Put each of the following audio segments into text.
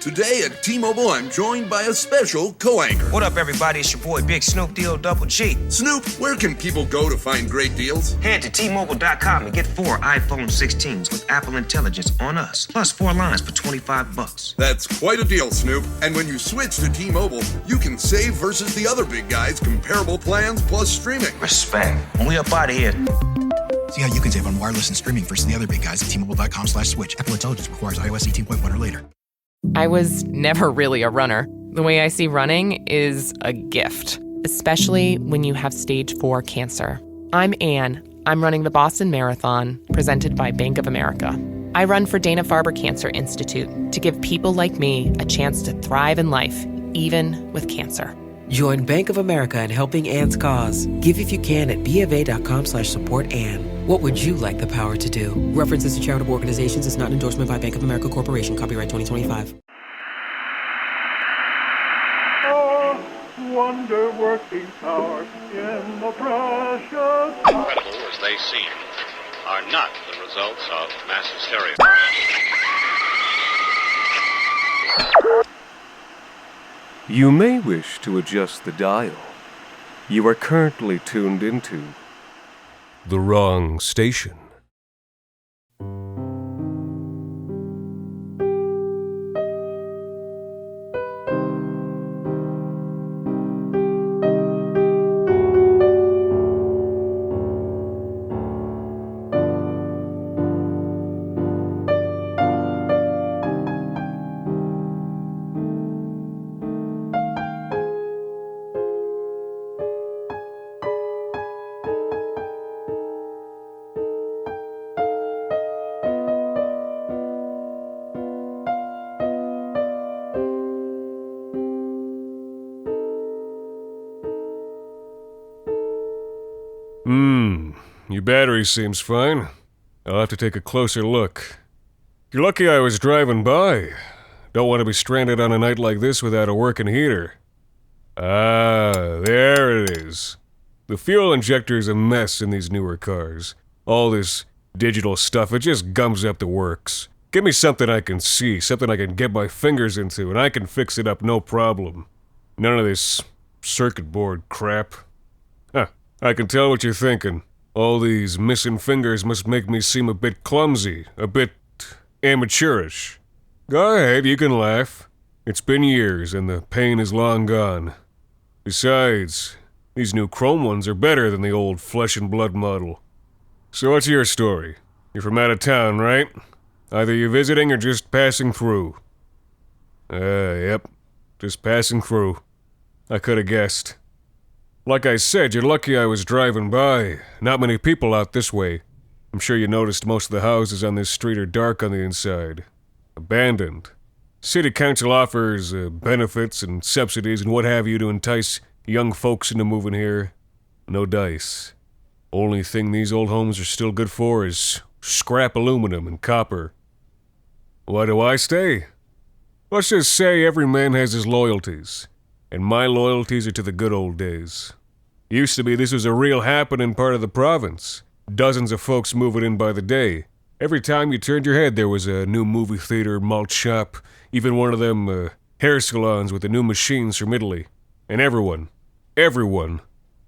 Today at T-Mobile, I'm joined by a special co-anchor. What up, everybody? It's your boy, Big Snoop Deal Double G. Snoop, where can people go to find great deals? Head to T-Mobile.com and get 4 iPhone 16s with Apple Intelligence on us, plus 4 lines for $25. That's quite a deal, Snoop. And when you switch to T-Mobile, you can save versus the other big guys, comparable plans plus streaming. Respect. We up out of here. See how you can save on wireless and streaming versus the other big guys at T-Mobile.com/switch. Apple Intelligence requires iOS 18.1 or later. I was never really a runner. The way I see running is a gift, especially when you have stage 4 cancer. I'm Anne. I'm running the Boston Marathon, presented by Bank of America. I run for Dana-Farber Cancer Institute to give people like me a chance to thrive in life, even with cancer. Join Bank of America in helping Anne's cause. Give if you can at BofA.com/supportAnne. What would you like the power to do? References to charitable organizations is not an endorsement by Bank of America Corporation. Copyright 2025. Oh, wonder-working power in the precious... Incredible as they seem, are not the results of mass hysteria. You may wish to adjust the dial. You are currently tuned into the wrong station. Your battery seems fine. I'll have to take a closer look. You're lucky I was driving by. Don't want to be stranded on a night like this without a working heater. Ah, there it is. The fuel injector's a mess in these newer cars. All this digital stuff, it just gums up the works. Give me something I can see, something I can get my fingers into, and I can fix it up no problem. None of this circuit board crap. Huh, I can tell what you're thinking. All these missing fingers must make me seem a bit clumsy, a bit amateurish. Go ahead, you can laugh. It's been years, and the pain is long gone. Besides, these new chrome ones are better than the old flesh and blood model. So what's your story? You're from out of town, right? Either you're visiting or just passing through. Yep, just passing through. I could have guessed. Like I said, you're lucky I was driving by. Not many people out this way. I'm sure you noticed most of the houses on this street are dark on the inside. Abandoned. City council offers benefits and subsidies and what have you to entice young folks into moving here. No dice. Only thing these old homes are still good for is scrap aluminum and copper. Why do I stay? Let's just say every man has his loyalties. And my loyalties are to the good old days. Used to be this was a real happening part of the province. Dozens of folks moving in by the day. Every time you turned your head there was a new movie theater, malt shop, even one of them hair salons with the new machines from Italy. And everyone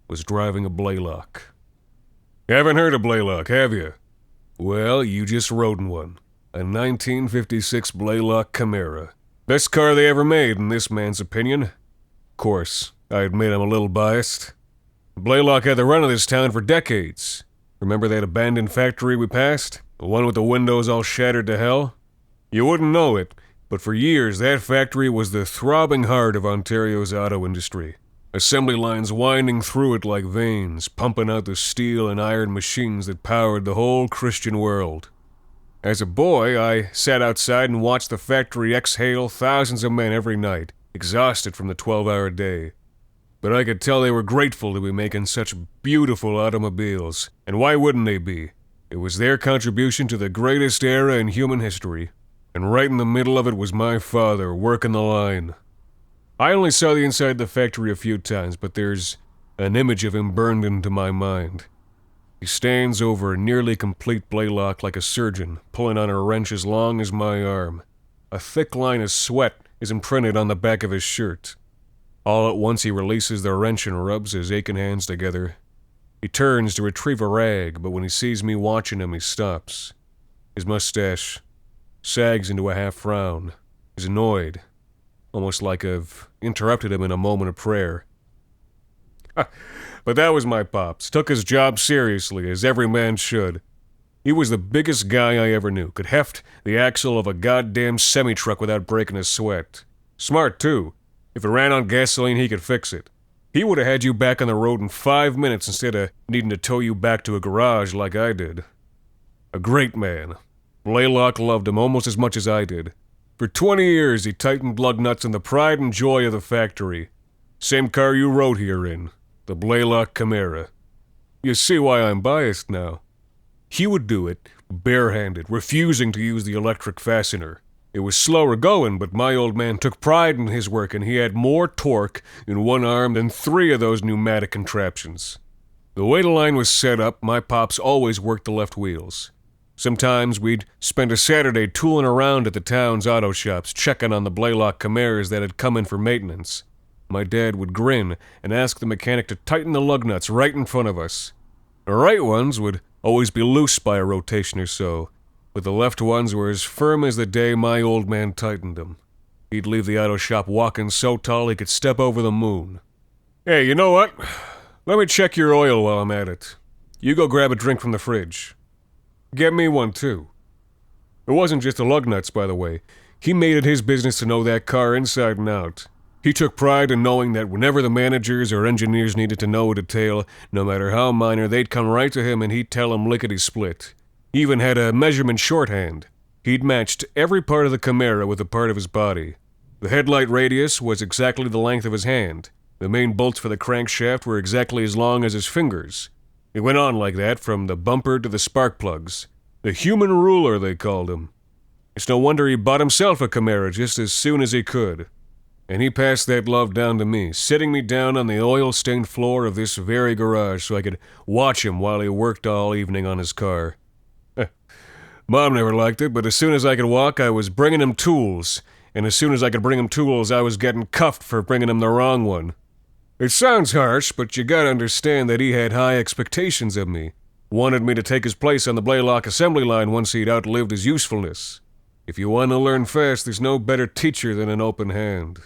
was driving a Blaylock. Haven't heard of Blaylock, have you? Well, you just rode in one. A 1956 Blaylock Chimera. Best car they ever made, in this man's opinion. Of course, I admit I'm a little biased. Blaylock had the run of this town for decades. Remember that abandoned factory we passed? The one with the windows all shattered to hell? You wouldn't know it, but for years that factory was the throbbing heart of Ontario's auto industry. Assembly lines winding through it like veins, pumping out the steel and iron machines that powered the whole Christian world. As a boy, I sat outside and watched the factory exhale thousands of men every night, exhausted from the 12-hour day. But I could tell they were grateful to be making such beautiful automobiles. And why wouldn't they be? It was their contribution to the greatest era in human history. And right in the middle of it was my father, working the line. I only saw the inside of the factory a few times, but there's an image of him burned into my mind. He stands over a nearly complete Blaylock like a surgeon, pulling on a wrench as long as my arm. A thick line of sweat is imprinted on the back of his shirt. All at once he releases the wrench and rubs his aching hands together. He turns to retrieve a rag, but when he sees me watching him, he stops. His mustache sags into a half frown. He's annoyed, almost like I've interrupted him in a moment of prayer. But that was my pops. Took his job seriously, as every man should. He was the biggest guy I ever knew. Could heft the axle of a goddamn semi-truck without breaking a sweat. Smart, too. If it ran on gasoline, he could fix it. He would have had you back on the road in 5 minutes instead of needing to tow you back to a garage like I did. A great man. Blaylock loved him almost as much as I did. For 20 years, he tightened lug nuts in the pride and joy of the factory. Same car you rode here in. The Blaylock Chimera. You see why I'm biased now. He would do it barehanded, refusing to use the electric fastener. It was slower going, but my old man took pride in his work, and he had more torque in one arm than 3 of those pneumatic contraptions. The way the line was set up, my pops always worked the left wheels. Sometimes we'd spend a Saturday tooling around at the town's auto shops, checking on the Blaylock Chimeras that had come in for maintenance. My dad would grin and ask the mechanic to tighten the lug nuts right in front of us. The right ones would always be loose by a rotation or so, but the left ones were as firm as the day my old man tightened them. He'd leave the auto shop walking so tall he could step over the moon. Hey, you know what? Let me check your oil while I'm at it. You go grab a drink from the fridge. Get me one, too. It wasn't just the lug nuts, by the way. He made it his business to know that car inside and out. He took pride in knowing that whenever the managers or engineers needed to know a detail, no matter how minor, they'd come right to him and he'd tell them lickety-split. He even had a measurement shorthand. He'd matched every part of the Chimera with a part of his body. The headlight radius was exactly the length of his hand. The main bolts for the crankshaft were exactly as long as his fingers. It went on like that from the bumper to the spark plugs. The human ruler, they called him. It's no wonder he bought himself a Chimera just as soon as he could. And he passed that love down to me, sitting me down on the oil-stained floor of this very garage so I could watch him while he worked all evening on his car. Mom never liked it, but as soon as I could walk, I was bringing him tools. And as soon as I could bring him tools, I was getting cuffed for bringing him the wrong one. It sounds harsh, but you gotta understand that he had high expectations of me. Wanted me to take his place on the Blaylock assembly line once he'd outlived his usefulness. If you want to learn fast, there's no better teacher than an open hand.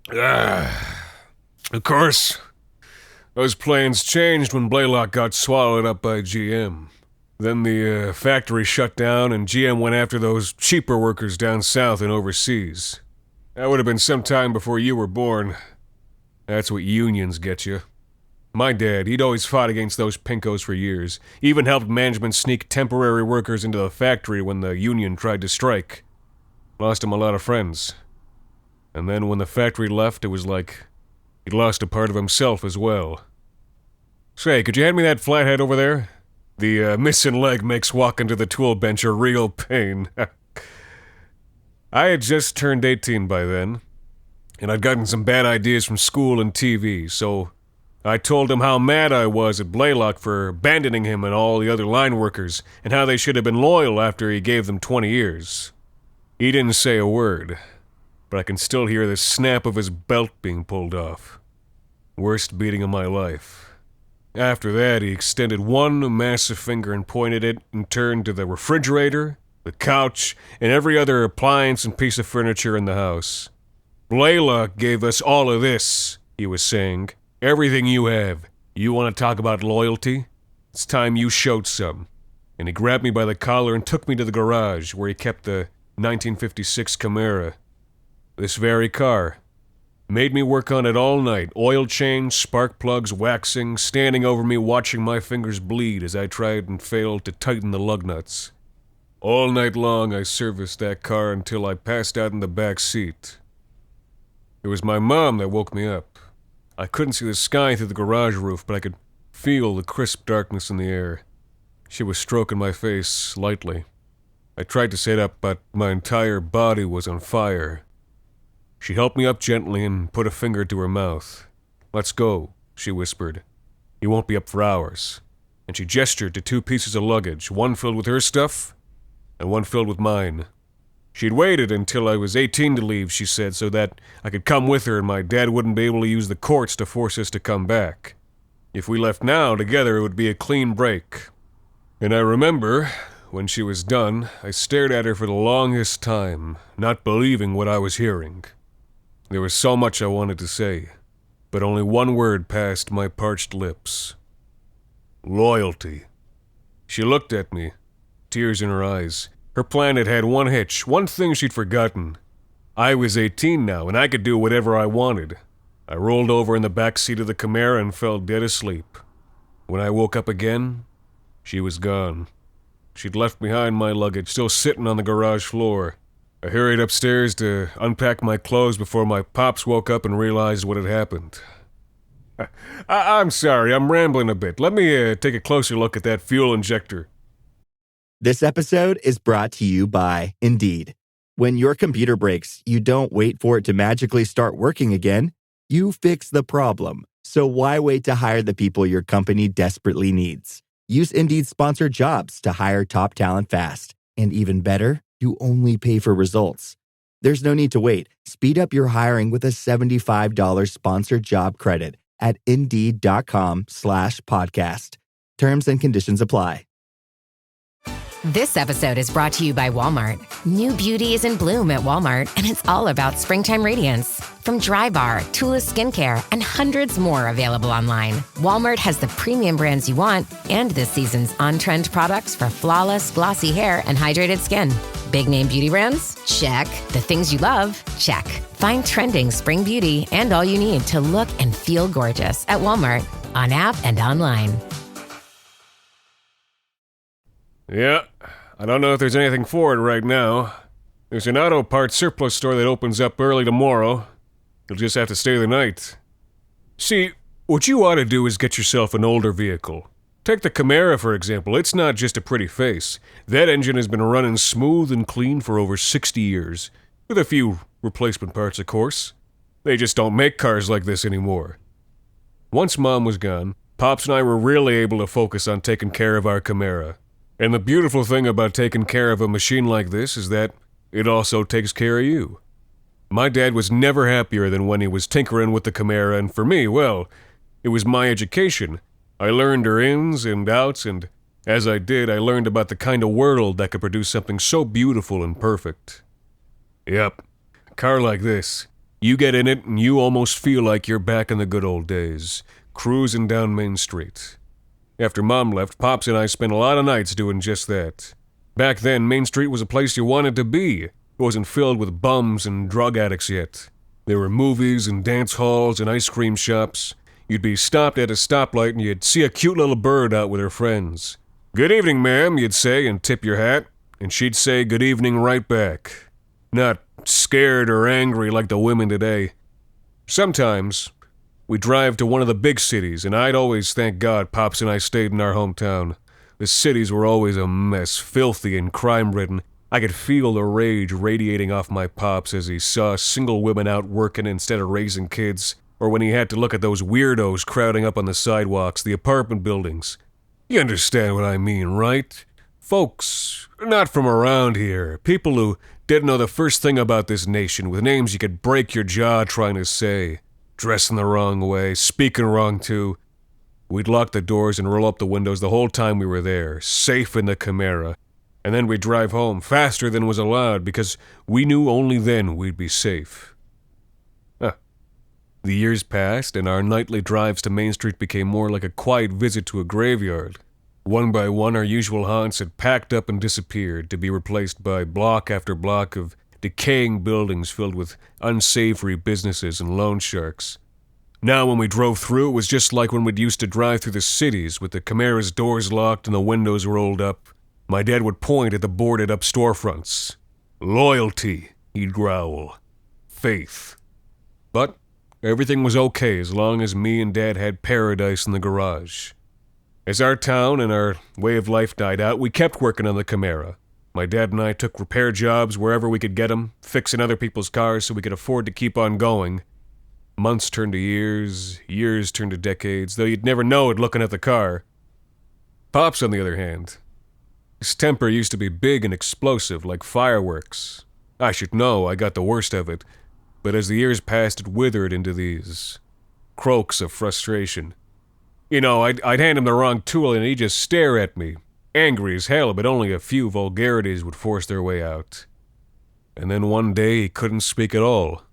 Of course, those plans changed when Blaylock got swallowed up by GM. Then the factory shut down and GM went after those cheaper workers down south and overseas. That would have been some time before you were born. That's what unions get you. My dad, he'd always fought against those pinkos for years. Even helped management sneak temporary workers into the factory when the union tried to strike. Lost him a lot of friends. And then when the factory left, it was like he'd lost a part of himself as well. Say, could you hand me that flathead over there? The missing leg makes walking to the tool bench a real pain. I had just turned 18 by then, and I'd gotten some bad ideas from school and TV, so I told him how mad I was at Blaylock for abandoning him and all the other line workers, and how they should have been loyal after he gave them 20 years. He didn't say a word, but I can still hear the snap of his belt being pulled off. Worst beating of my life. After that, he extended one massive finger and pointed it in turn to the refrigerator, the couch, and every other appliance and piece of furniture in the house. Blaylock gave us all of this, he was saying. Everything you have. You want to talk about loyalty? It's time you showed some. And he grabbed me by the collar and took me to the garage where he kept the 1956 Chimera. This very car. Made me work on it all night. Oil change, spark plugs, waxing, standing over me watching my fingers bleed as I tried and failed to tighten the lug nuts. All night long I serviced that car until I passed out in the back seat. It was my mom that woke me up. I couldn't see the sky through the garage roof, but I could feel the crisp darkness in the air. She was stroking my face lightly. I tried to sit up, but my entire body was on fire. She helped me up gently and put a finger to her mouth. "Let's go," she whispered. "You won't be up for hours." And she gestured to 2 pieces of luggage, one filled with her stuff and one filled with mine. She'd waited until I was 18 to leave, she said, so that I could come with her and my dad wouldn't be able to use the courts to force us to come back. If we left now together, it would be a clean break. And I remember, when she was done, I stared at her for the longest time, not believing what I was hearing. There was so much I wanted to say, but only one word passed my parched lips. Loyalty. She looked at me, tears in her eyes. Her plan had had one hitch, one thing she'd forgotten. I was 18 now, and I could do whatever I wanted. I rolled over in the back seat of the Chimera and fell dead asleep. When I woke up again, she was gone. She'd left behind my luggage, still sitting on the garage floor. I hurried upstairs to unpack my clothes before my pops woke up and realized what had happened. I'm sorry, I'm rambling a bit. Let me take a closer look at that fuel injector. This episode is brought to you by Indeed. When your computer breaks, you don't wait for it to magically start working again. You fix the problem. So why wait to hire the people your company desperately needs? Use Indeed's sponsored jobs to hire top talent fast. And even better, you only pay for results. There's no need to wait. Speed up your hiring with a $75 sponsored job credit at Indeed.com/podcast. Terms and conditions apply. This episode is brought to you by Walmart. New beauty is in bloom at Walmart, and it's all about springtime radiance. From Drybar, Tula Skincare, and hundreds more available online, Walmart has the premium brands you want and this season's on-trend products for flawless, glossy hair and hydrated skin. Big name beauty brands? Check. The things you love? Check. Find trending spring beauty and all you need to look and feel gorgeous at Walmart, on app and online. Yeah, I don't know if there's anything for it right now. There's an auto parts surplus store that opens up early tomorrow. You'll just have to stay the night. See, what you ought to do is get yourself an older vehicle. Take the Chimera, for example. It's not just a pretty face. That engine has been running smooth and clean for over 60 years. With a few replacement parts, of course. They just don't make cars like this anymore. Once Mom was gone, Pops and I were really able to focus on taking care of our Chimera. And the beautiful thing about taking care of a machine like this is that it also takes care of you. My dad was never happier than when he was tinkering with the Chimera, and for me, well, it was my education. I learned her ins and outs, and as I did, I learned about the kind of world that could produce something so beautiful and perfect. Yep, a car like this, you get in it and you almost feel like you're back in the good old days, cruising down Main Street. After Mom left, Pops and I spent a lot of nights doing just that. Back then, Main Street was a place you wanted to be. It wasn't filled with bums and drug addicts yet. There were movies and dance halls and ice cream shops. You'd be stopped at a stoplight and you'd see a cute little bird out with her friends. "Good evening, ma'am," you'd say and tip your hat, and she'd say good evening right back. Not scared or angry like the women today. Sometimes we'd drive to one of the big cities, and I'd always thank God Pops and I stayed in our hometown. The cities were always a mess, filthy and crime-ridden. I could feel the rage radiating off my Pops as he saw single women out working instead of raising kids, or when he had to look at those weirdos crowding up on the sidewalks, the apartment buildings. You understand what I mean, right? Folks not from around here, people who didn't know the first thing about this nation, with names you could break your jaw trying to say. Dressing the wrong way, speaking wrong too. We'd lock the doors and roll up the windows the whole time we were there, safe in the Chimera. And then we'd drive home faster than was allowed because we knew only then we'd be safe. The years passed and our nightly drives to Main Street became more like a quiet visit to a graveyard. One by one our usual haunts had packed up and disappeared to be replaced by block after block of decaying buildings filled with unsavory businesses and loan sharks. Now when we drove through, it was just like when we'd used to drive through the cities with the Chimera's doors locked and the windows rolled up. My dad would point at the boarded-up storefronts. "Loyalty," he'd growl. "Faith." But everything was okay as long as me and Dad had paradise in the garage. As our town and our way of life died out, we kept working on the Chimera. My dad and I took repair jobs wherever we could get them, fixing other people's cars so we could afford to keep on going. Months turned to years, years turned to decades, though you'd never know it looking at the car. Pops, on the other hand, his temper used to be big and explosive, like fireworks. I should know I got the worst of it, but as the years passed, it withered into these croaks of frustration. You know, I'd hand him the wrong tool and he'd just stare at me, angry as hell, but only a few vulgarities would force their way out. And then one day he couldn't speak at all.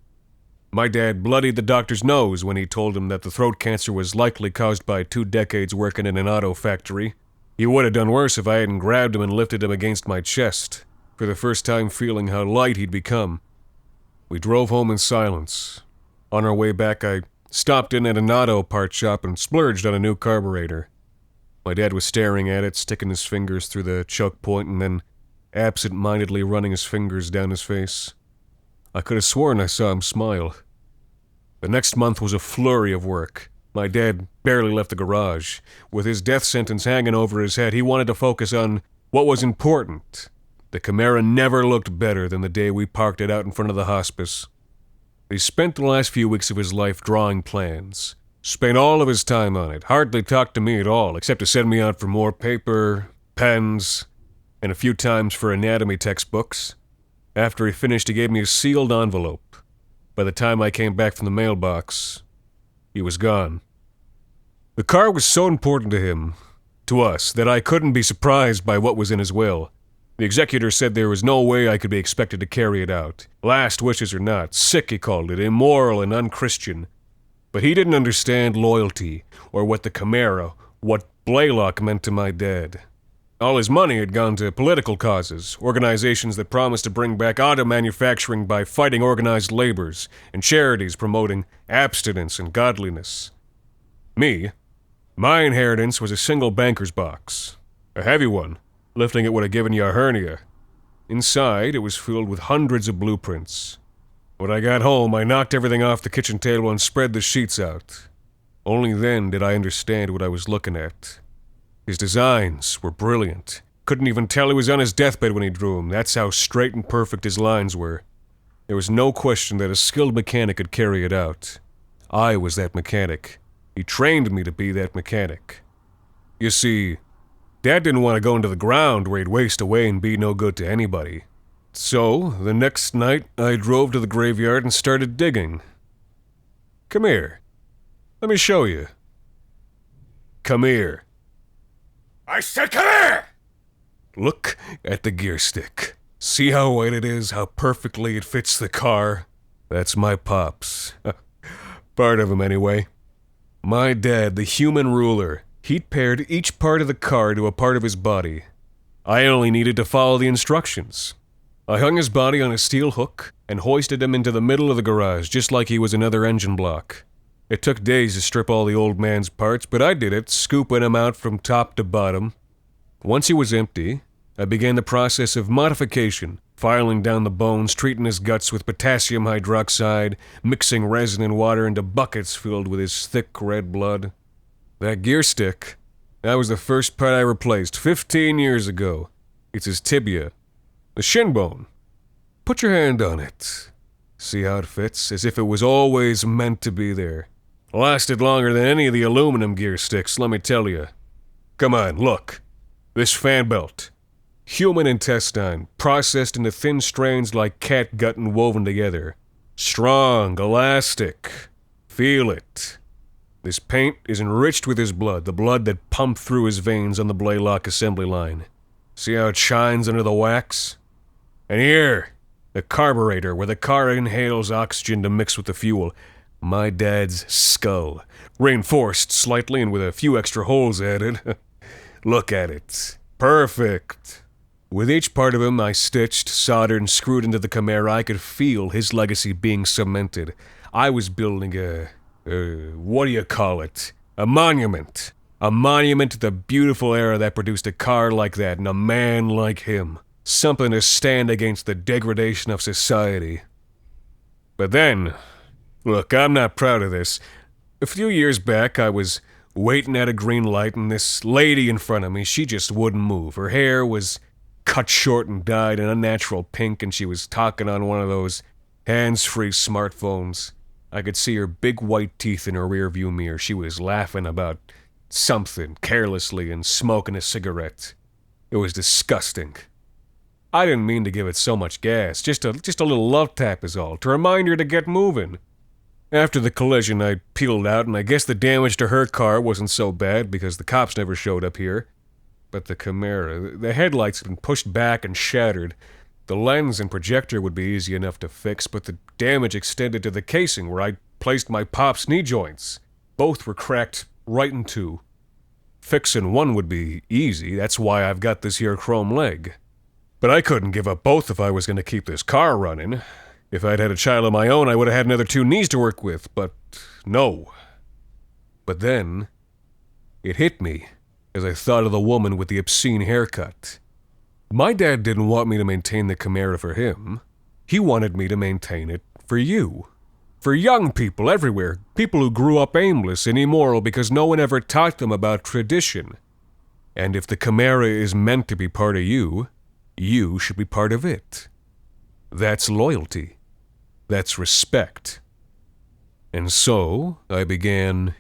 My dad bloodied the doctor's nose when he told him that the throat cancer was likely caused by 2 decades working in an auto factory. He would have done worse if I hadn't grabbed him and lifted him against my chest, for the first time feeling how light he'd become. We drove home in silence. On our way back, I stopped in at an auto part shop and splurged on a new carburetor. My dad was staring at it, sticking his fingers through the choke point and then absent-mindedly running his fingers down his face. I could have sworn I saw him smile. The next month was a flurry of work. My dad barely left the garage. With his death sentence hanging over his head, he wanted to focus on what was important. The Chimera never looked better than the day we parked it out in front of the hospice. He spent the last few weeks of his life drawing plans. Spent all of his time on it. Hardly talked to me at all, except to send me out for more paper, pens, and a few times for anatomy textbooks. After he finished, he gave me a sealed envelope. By the time I came back from the mailbox, he was gone. The car was so important to him, to us, that I couldn't be surprised by what was in his will. The executor said there was no way I could be expected to carry it out. Last wishes or not, sick he called it, immoral and unchristian. But he didn't understand loyalty, or what the Chimera, what Blaylock meant to my dad. All his money had gone to political causes, organizations that promised to bring back auto manufacturing by fighting organized labors, and charities promoting abstinence and godliness. Me, my inheritance was a single banker's box, a heavy one. Lifting it would have given you a hernia. Inside, it was filled with hundreds of blueprints. When I got home, I knocked everything off the kitchen table and spread the sheets out. Only then did I understand what I was looking at. His designs were brilliant. Couldn't even tell he was on his deathbed when he drew them. That's how straight and perfect his lines were. There was no question that a skilled mechanic could carry it out. I was that mechanic. He trained me to be that mechanic. You see, Dad didn't want to go into the ground where he'd waste away and be no good to anybody. So, the next night, I drove to the graveyard and started digging. Come here. Let me show you. Come here. I said come here! Look at the gear stick. See how white it is, how perfectly it fits the car? That's my pops. Part of him, anyway. My dad, the human ruler. He'd paired each part of the car to a part of his body. I only needed to follow the instructions. I hung his body on a steel hook and hoisted him into the middle of the garage, just like he was another engine block. It took days to strip all the old man's parts, but I did it, scooping him out from top to bottom. Once he was empty, I began the process of modification, filing down the bones, treating his guts with potassium hydroxide, mixing resin and water into buckets filled with his thick red blood. That gear stick, that was the first part I replaced 15 years ago. It's his tibia, the shin bone. Put your hand on it. See how it fits, as if it was always meant to be there. Lasted longer than any of the aluminum gear sticks, let me tell you. Come on, look. This fan belt. Human intestine, processed into thin strands like cat gut and woven together. Strong, elastic. Feel it. This paint is enriched with his blood, the blood that pumped through his veins on the Blaylock assembly line. See how it shines under the wax? And here, the carburetor, where the car inhales oxygen to mix with the fuel. My dad's skull, reinforced slightly and with a few extra holes added. Look at it. Perfect. With each part of him I stitched, soldered, and screwed into the Chimera, I could feel his legacy being cemented. I was building what do you call it? A monument. A monument to the beautiful era that produced a car like that and a man like him. Something to stand against the degradation of society. But then, look, I'm not proud of this. A few years back, I was waiting at a green light and this lady in front of me, she just wouldn't move. Her hair was cut short and dyed an unnatural pink, and she was talking on one of those hands-free smartphones. I could see her big white teeth in her rearview mirror. She was laughing about something carelessly and smoking a cigarette. It was disgusting. I didn't mean to give it so much gas. Just a little love tap is all, to remind her to get moving. After the collision, I peeled out, and I guess the damage to her car wasn't so bad because the cops never showed up here. But the Chimera, the headlights had been pushed back and shattered. The lens and projector would be easy enough to fix, but the damage extended to the casing where I placed my pop's knee joints. Both were cracked right in two. Fixing one would be easy, that's why I've got this here chrome leg. But I couldn't give up both if I was going to keep this car running. If I'd had a child of my own, I would have had another 2 knees to work with, but no. But then, it hit me as I thought of the woman with the obscene haircut. My dad didn't want me to maintain the Chimera for him. He wanted me to maintain it for you. For young people everywhere, people who grew up aimless and immoral because no one ever taught them about tradition. And if the Chimera is meant to be part of you, you should be part of it. That's loyalty. That's respect. And so, I began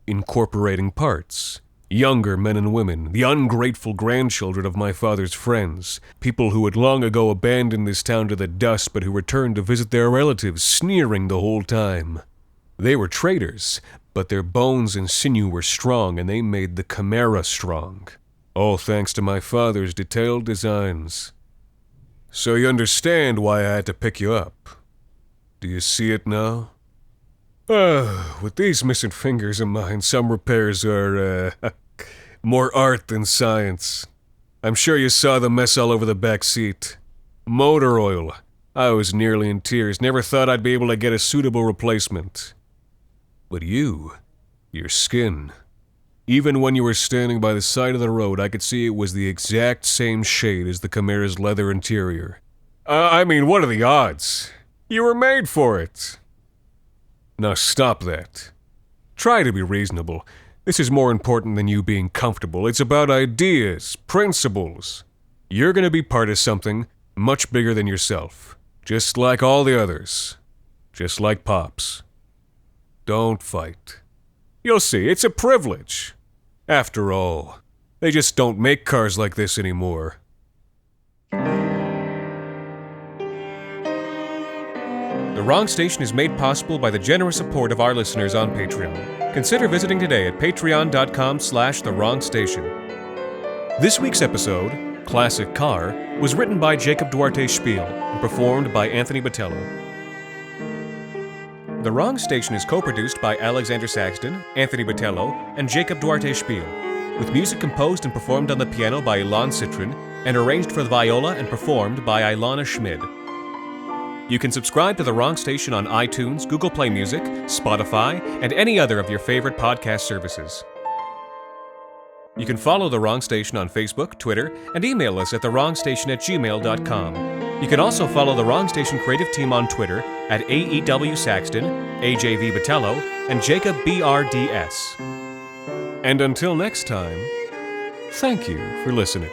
incorporating parts. Younger men and women, the ungrateful grandchildren of my father's friends, people who had long ago abandoned this town to the dust but who returned to visit their relatives, sneering the whole time. They were traitors, but their bones and sinew were strong, and they made the Chimera strong. All thanks to my father's detailed designs. So you understand why I had to pick you up. Do you see it now? With these missing fingers of mine, some repairs are, more art than science. I'm sure you saw the mess all over the back seat. Motor oil. I was nearly in tears, never thought I'd be able to get a suitable replacement. But your skin. Even when you were standing by the side of the road, I could see it was the exact same shade as the Chimera's leather interior. I mean, what are the odds? You were made for it. Now stop that. Try to be reasonable. This is more important than you being comfortable. It's about ideas, principles. You're going to be part of something much bigger than yourself. Just like all the others. Just like Pops. Don't fight. You'll see, it's a privilege. After all, they just don't make cars like this anymore. The Wrong Station is made possible by the generous support of our listeners on Patreon. Consider visiting today at patreon.com/thewrongstation. This week's episode, Classic Car, was written by Jacob Duarte Spiel and performed by Anthony Botello. The Wrong Station is co-produced by Alexander Saxton, Anthony Botello, and Jacob Duarte Spiel, with music composed and performed on the piano by Ilan Citrin and arranged for the viola and performed by Ilana Schmid. You can subscribe to The Wrong Station on iTunes, Google Play Music, Spotify, and any other of your favorite podcast services. You can follow The Wrong Station on Facebook, Twitter, and email us at thewrongstation@gmail.com. You can also follow The Wrong Station creative team on Twitter at AEW Saxton, AJV Botello, and Jacob BRDS. And until next time, thank you for listening.